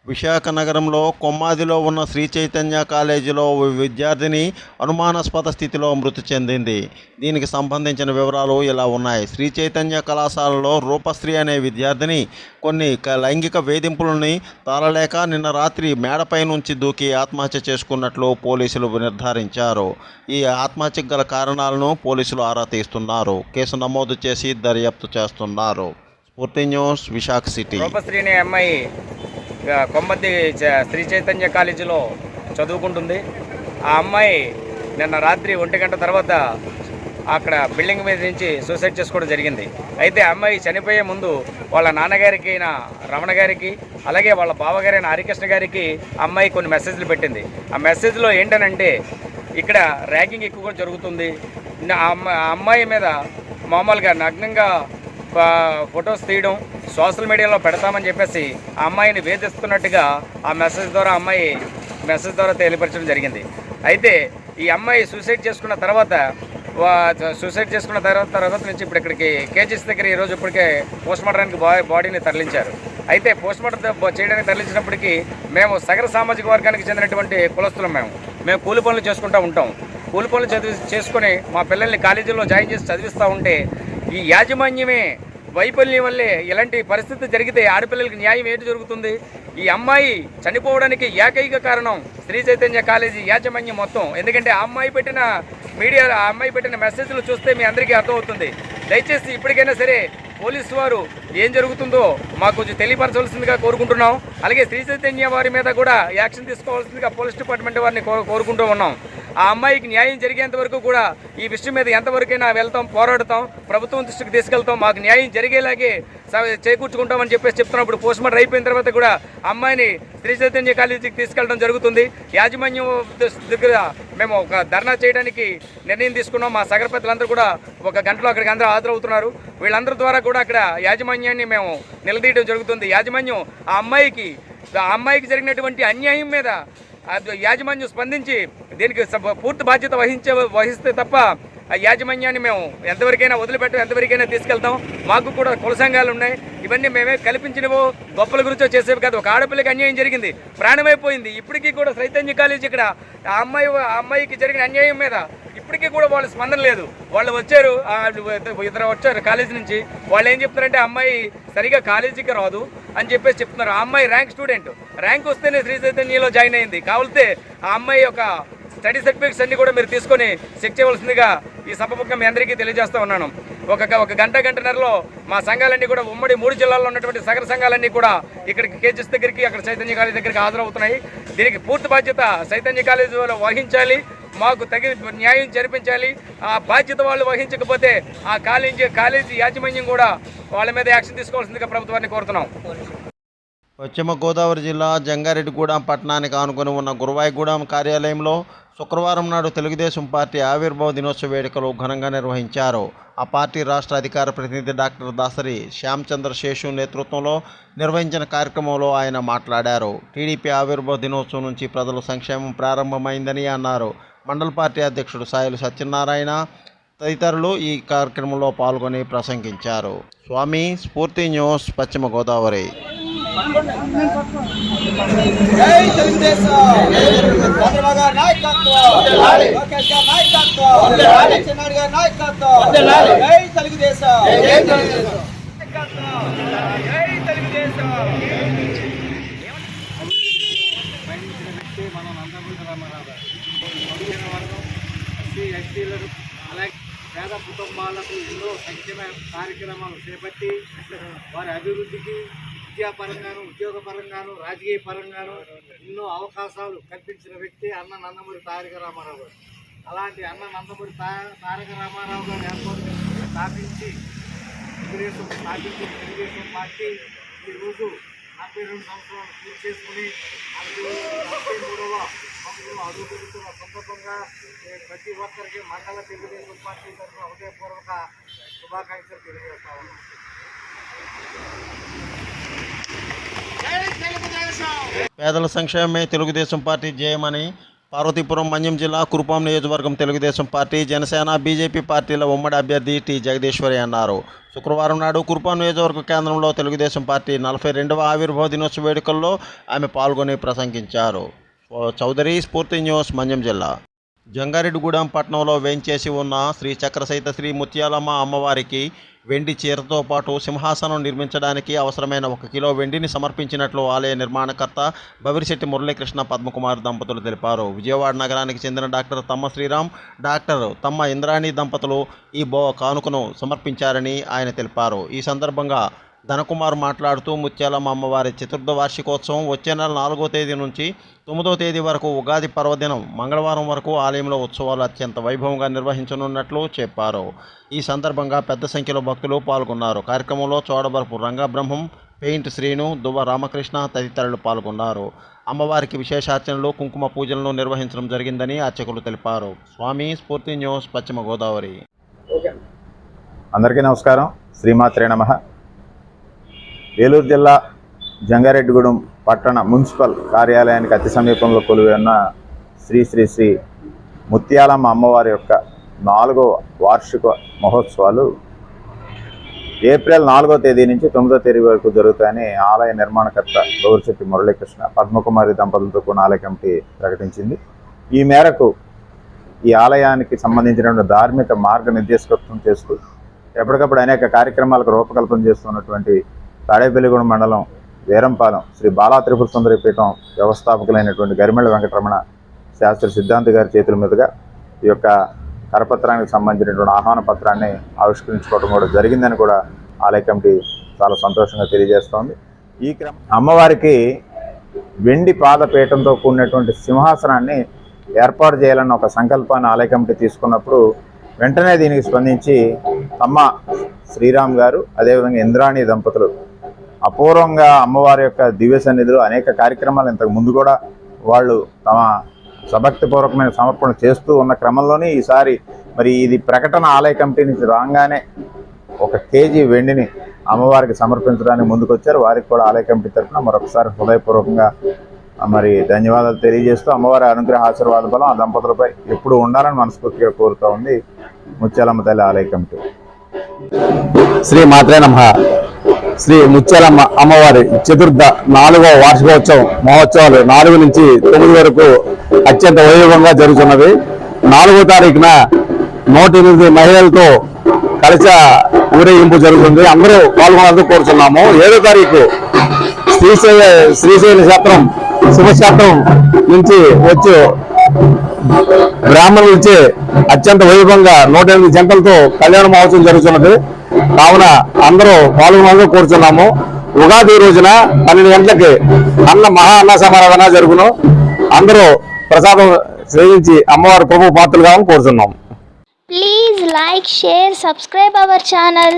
విశాఖ నగరంలో కొమ్మాదిలో ఉన్న శ్రీ చైతన్య కాలేజీలో ఓ విద్యార్థిని అనుమానాస్పద స్థితిలో మృతి చెందింది. దీనికి సంబంధించిన వివరాలు ఇలా ఉన్నాయి. శ్రీ చైతన్య కళాశాలలో రూపశ్రీ అనే విద్యార్థిని కొన్ని లైంగిక వేధింపులని తాళలేక నిన్న రాత్రి మేడపై నుంచి దూకి ఆత్మహత్య చేసుకున్నట్లు పోలీసులు నిర్ధారించారు. ఈ ఆత్మహత్యకు గల కారణాలను పోలీసులు ఆరా తీస్తున్నారు. కేసు నమోదు చేసి దర్యాప్తు చేస్తున్నారు. స్ఫూర్తి న్యూస్, విశాఖ సిటీ. రూపశ్రీ అనే అమ్మాయి కొమ్మద్ది శ్రీ చైతన్య కాలేజీలో చదువుకుంటుంది. ఆ అమ్మాయి నిన్న రాత్రి 1 గంట తర్వాత అక్కడ బిల్డింగ్ మీద నుంచి సూసైడ్ చేసుకోవడం జరిగింది. అయితే ఆ అమ్మాయి చనిపోయే ముందు వాళ్ళ నాన్నగారికి అయిన రమణ గారికి, అలాగే వాళ్ళ బావగారైన హరికృష్ణ గారికి అమ్మాయి కొన్ని మెసేజ్లు పెట్టింది. ఆ మెసేజ్లో ఏంటనంటే, ఇక్కడ ర్యాగింగ్ ఎక్కువగా జరుగుతుంది, అమ్మాయి మీద మామూలుగా నగ్నంగా ఫొటోస్ తీయడం సోషల్ మీడియాలో పెడతామని చెప్పేసి ఆ అమ్మాయిని వేధిస్తున్నట్టుగా ఆ మెసేజ్ ద్వారా తెలియపరచడం జరిగింది. అయితే ఈ అమ్మాయి సూసైడ్ చేసుకున్న తర్వాత నుంచి ఇప్పుడు ఇక్కడికి కేజీఎస్ దగ్గర ఈరోజు ఇప్పటికే పోస్ట్మార్టానికి బాడీని తరలించారు. అయితే పోస్ట్మార్టం చేయడానికి తరలించినప్పటికీ మేము సగర సామాజిక వర్గానికి చెందినటువంటి కులస్తులం. మేము కూలి పనులు చేసుకుంటూ ఉంటాం. కూలి పనులు చేసుకొని మా పిల్లల్ని కాలేజీలో జాయిన్ చేసి చదివిస్తూ ఉంటే ఈ యాజమాన్యమే వైఫల్యం వల్లే ఇలాంటి పరిస్థితి జరిగితే ఆడపిల్లలకి న్యాయం ఏంటి జరుగుతుంది? ఈ అమ్మాయి చనిపోవడానికి ఏకైక కారణం శ్రీ చైతన్య కాలేజీ యాజమాన్యం మొత్తం. ఎందుకంటే ఆ అమ్మాయి పెట్టిన మెసేజ్లు చూస్తే మీ అందరికీ అర్థమవుతుంది. దయచేసి ఇప్పటికైనా సరే పోలీసు వారు ఏం జరుగుతుందో మాకు కొంచెం తెలియపరచవలసిందిగా కోరుకుంటున్నాం. అలాగే శ్రీ చైతన్య వారి మీద కూడా యాక్షన్ తీసుకోవాల్సిందిగా పోలీస్ డిపార్ట్మెంట్ వారిని కోరుకుంటూ ఉన్నాం. ఆ అమ్మాయికి న్యాయం జరిగేంత వరకు కూడా ఈ విషయం మీద ఎంతవరకైనా వెళ్తాం, పోరాడతాం, ప్రభుత్వం దృష్టికి తీసుకెళ్తాం, మాకు న్యాయం జరిగేలాగే చేకూర్చుకుంటామని చెప్తున్నప్పుడు పోస్ట్మార్టం అయిపోయిన తర్వాత కూడా అమ్మాయిని శ్రీ చైతన్య కాలేజీకి తీసుకెళ్ళడం జరుగుతుంది. యాజమాన్యం దగ్గర మేము ఒక ధర్నా చేయడానికి నిర్ణయం తీసుకున్నాం. మా సగరపతులందరూ కూడా 1 గంటలో అక్కడికి అందరూ హాజరవుతున్నారు. వీళ్ళందరి ద్వారా కూడా అక్కడ యాజమాన్యాన్ని మేము నిలదీయడం జరుగుతుంది. యాజమాన్యం ఆ అమ్మాయికి జరిగినటువంటి అన్యాయం మీద యాజమాన్యం స్పందించి దీనికి పూర్తి బాధ్యత వహిస్తే తప్ప ఆ యాజమాన్యాన్ని మేము ఎంతవరకైనా వదిలిపెట్టం, ఎంతవరకైనా తీసుకెళ్తాం. మాకు కూడా కుల సంఘాలు ఉన్నాయి. ఇవన్నీ మేమే కల్పించినవో గొప్పల గురించో చేసేవి కాదు. ఒక ఆడపిల్లకి అన్యాయం జరిగింది, ప్రాణమైపోయింది. ఇప్పటికీ కూడా చైతన్య కాలేజీ ఇక్కడ ఆ అమ్మాయికి జరిగిన అన్యాయం మీద ఇప్పటికీ కూడా వాళ్ళు స్పందన లేదు. వాళ్ళు వచ్చారు, ఇద్దరు వచ్చారు కాలేజీ నుంచి. వాళ్ళు ఏం చెప్తున్నారంటే అమ్మాయి సరిగా కాలేజీకి రాదు అని చెప్పేసి చెప్తున్నారు. ఆ అమ్మాయి ర్యాంక్ స్టూడెంట్, ర్యాంక్ వస్తేనే శ్రీ చైతన్యలో జాయిన్ అయింది. కావాలితే ఆ అమ్మాయి యొక్క స్టడీ సర్టిఫికేట్స్ అన్ని కూడా మీరు తీసుకొని చెక్ చేయవలసిందిగా ఈ సభముఖంగా మీ అందరికీ తెలియజేస్తూ ఉన్నాను. ఒక గంటన్నరలో మా సంఘాలన్నీ కూడా ఉమ్మడి 3 జిల్లాల్లో ఉన్నటువంటి సగర సంఘాలన్నీ కూడా ఇక్కడికి కేజీఎస్ దగ్గరికి, అక్కడ చైతన్య కాలేజీ దగ్గరికి హాజరవుతున్నాయి. దీనికి పూర్తి బాధ్యత చైతన్య కాలేజీ వాళ్ళు వహించాలి. మాకు తగిన న్యాయం జరిపించాలి. ఆ బాధ్యత వాళ్ళు వహించకపోతే ఆ కాలేజీ యాజమాన్యం కూడా వాళ్ళ మీద యాక్షన్ తీసుకోవాల్సిందిగా ప్రభుత్వాన్ని కోరుతున్నాం. పశ్చిమ గోదావరి జిల్లా జంగారెడ్డిగూడెం పట్టణానికి ఆనుకొని ఉన్న గురువాయిగూడెం కార్యాలయంలో శుక్రవారం నాడు తెలుగుదేశం పార్టీ ఆవిర్భావ దినోత్సవ వేడుకలు ఘనంగా నిర్వహించారు. ఆ పార్టీ రాష్ట్ర అధికార ప్రతినిధి డాక్టర్ దాసరి శ్యామచంద్ర శేషు నేతృత్వంలో నిర్వహించిన కార్యక్రమంలో ఆయన మాట్లాడారు. టీడీపీ ఆవిర్భావ దినోత్సవం నుంచి ప్రజల సంక్షేమం ప్రారంభమైందని అన్నారు. మండల పార్టీ అధ్యక్షుడు సాయిలు సత్యనారాయణ తదితరులు ఈ కార్యక్రమంలో పాల్గొని ప్రసంగించారు. స్వామి, స్ఫూర్తి న్యూస్, పశ్చిమ గోదావరి. జై తెలుగుదేశం, చంద్రబాబు గారి నాయకత్వం, లోకేష్ గారి నాయకత్వం, చిన్నాడు గారి నాయకత్వం. జై తెలుగుదేశం, జై తెలుగుదేశం, జై తెలుగుదేశం. మనం ఎస్టీలకు అలాగే పేద కుటుంబాలకు ఎన్నో సంక్షేమ కార్యక్రమాలు చేపట్టి వారి అభివృద్ధికి విద్యాపరంగాను, ఉద్యోగపరంగాను, రాజకీయ పరంగాను ఎన్నో అవకాశాలు కల్పించిన వ్యక్తి అన్న నందమూరి తారక రామారావు గారు. అలాంటి అన్న నందమూరి తారక రామారావు గారు స్థాపించి తెలుగుదేశం పార్టీ ఈరోజు 42 సంవత్సరాలు పూర్తి చేసుకుని 43వ సంవత్సరంలో అడుగుతున్న సందర్భంగా ప్రతి ఒక్కరికి మండల తెలుగుదేశం పార్టీ తరఫున హృదయపూర్వక శుభాకాంక్షలు తెలియజేస్తా ఉన్నాం. పేదల సంక్షేమమే తెలుగుదేశం పార్టీ ధ్యేయమని పార్వతీపురం మన్యం జిల్లా కురుపాం నియోజకవర్గం తెలుగుదేశం పార్టీ, జనసేన, బీజేపీ పార్టీల ఉమ్మడి అభ్యర్థి టి జగదీశ్వరి అన్నారు. శుక్రవారం నాడు కురుపాం నియోజకవర్గ కేంద్రంలో తెలుగుదేశం పార్టీ 42వ ఆవిర్భావ దినోత్సవ వేడుకల్లో ఆమె పాల్గొని ప్రసంగించారు. చౌదరి, స్ఫూర్తి న్యూస్, మన్యం జిల్లా. జంగారెడ్డిగూడెం పట్టణంలో వేంచేసి ఉన్న శ్రీ చక్రసహిత శ్రీ ముత్యాలమ్మ అమ్మవారికి వెండి చీరతో పాటు సింహాసనం నిర్మించడానికి అవసరమైన 1 కిలో వెండిని సమర్పించినట్లు ఆలయ నిర్మాణకర్త బవిరిశెట్టి మురళీకృష్ణ పద్మకుమార్ దంపతులు తెలిపారు. విజయవాడ నగరానికి చెందిన డాక్టర్ తమ్మ శ్రీరామ్, డాక్టర్ తమ్మ ఇంద్రాణి దంపతులు ఈ కానుకను సమర్పించారని ఆయన తెలిపారు. ఈ సందర్భంగా ధనకుమార్ మాట్లాడుతూ ముత్యాలమ్మ అమ్మవారి చతుర్థ వార్షికోత్సవం వచ్చే నెల 4వ తేదీ నుంచి 9వ తేదీ వరకు ఉగాది పర్వదినం మంగళవారం వరకు ఆలయంలో ఉత్సవాలు అత్యంత వైభవంగా నిర్వహించనున్నట్లు చెప్పారు. ఈ సందర్భంగా పెద్ద సంఖ్యలో భక్తులు పాల్గొన్నారు. కార్యక్రమంలో చోడబరపు రంగబ్రహ్మం, పెయింట్ శ్రీను, దువ్వ రామకృష్ణ తదితరులు పాల్గొన్నారు. అమ్మవారికి విశేషార్చనలు, కుంకుమ పూజలను నిర్వహించడం జరిగిందని అర్చకులు తెలిపారు. స్వామి, స్ఫూర్తి న్యూస్, పశ్చిమ గోదావరి. అందరికీ నమస్కారం. శ్రీమాత్రే నమః. ఏలూరు జిల్లా జంగారెడ్డిగూడెం పట్టణ మున్సిపల్ కార్యాలయానికి అతి సమీపంలో కొలువై ఉన్న శ్రీ శ్రీ శ్రీ ముత్యాలమ్మ అమ్మవారి యొక్క 4వ వార్షిక మహోత్సవాలు ఏప్రిల్ 4వ తేదీ నుంచి 9వ తేదీ వరకు జరుగుతాయని ఆలయ నిర్మాణకర్త బవిరిశెట్టి మురళీకృష్ణ పద్మకుమారి దంపతులతో కూడిన ఆలయ కమిటీ ప్రకటించింది. ఈ మేరకు ఈ ఆలయానికి సంబంధించినటువంటి ధార్మిక మార్గనిర్దేశకత్వం చేస్తూ ఎప్పటికప్పుడు అనేక కార్యక్రమాలకు రూపకల్పన చేస్తున్నటువంటి తాడేపల్లిగూడెం మండలం వీరంపాలెం శ్రీ బాలా త్రిపుర సుందరి పీఠం వ్యవస్థాపకులైనటువంటి గరిమెళ్ళ వెంకటరమణ శాస్త్రి సిద్ధాంతి గారి చేతుల మీదుగా ఈ యొక్క కరపత్రానికి సంబంధించినటువంటి ఆహ్వాన పత్రాన్ని ఆవిష్కరించుకోవడం కూడా జరిగిందని కూడా ఆలయ కమిటీ చాలా సంతోషంగా తెలియజేస్తోంది. ఈ అమ్మవారికి వెండి పాదపీఠంతో కూడినటువంటి సింహాసనాన్ని ఏర్పాటు చేయాలన్న ఒక సంకల్పాన్ని ఆలయ కమిటీ తీసుకున్నప్పుడు వెంటనే దీనికి స్పందించి తమ్మ శ్రీరామ్ గారు, అదేవిధంగా ఇంద్రాణి దంపతులు అపూర్వంగా అమ్మవారి యొక్క దివ్య సన్నిధిలో అనేక కార్యక్రమాలు ఇంతకు ముందు కూడా వాళ్ళు తమ సభక్తిపూర్వకమైన సమర్పణ చేస్తూ ఉన్న క్రమంలోనే ఈసారి మరి ఇది ప్రకటన ఆలయ కమిటీ నుంచి రాగానే 1 కేజీ వెండిని అమ్మవారికి సమర్పించడానికి ముందుకొచ్చారు. వారికి కూడా ఆలయ కమిటీ తరఫున మరొకసారి హృదయపూర్వకంగా మరి ధన్యవాదాలు తెలియజేస్తూ అమ్మవారి అనుగ్రహ ఆశీర్వాద బలం ఆ దంపతులపై ఎప్పుడు ఉండాలని మనస్ఫూర్తిగా కోరుతూ ఉంది ముత్యాలమ్మ తల్లి ఆలయ కమిటీ. శ్రీ మాత్రే నమః. శ్రీ ముత్యాలమ్మ అమ్మవారి చతుర్థ 4వ వార్షికోత్సవం మహోత్సవాలు 4 నుంచి 9 వరకు అత్యంత వైభవంగా జరుగుతున్నది. 4వ తారీఖున 108 మహిళలతో కలశ ఊరేగింపు జరుగుతుంది. అందరూ పాల్గొనాలని కోరుతున్నాము. 7వ తారీఖు శ్రీశైల శాస్త్రం శివశాస్త్రం నుంచి వచ్చి బ్రాహ్మణులు ఇచ్చే అత్యంత వైభవంగా 108 జంటలతో కళ్యాణ మహోత్సవం జరుగుతున్నది. కావున అందరూ పాల్గొనాలని కోరుతున్నాము. ఉగాది రోజున 12 గంటలకి మహా అన్న సమారాధన జరుగును. అందరూ ప్రసాదం సేవించి అమ్మవారి కృప పాత్రలు కావాలని కోరుతున్నాము. Please like, share, subscribe our channel.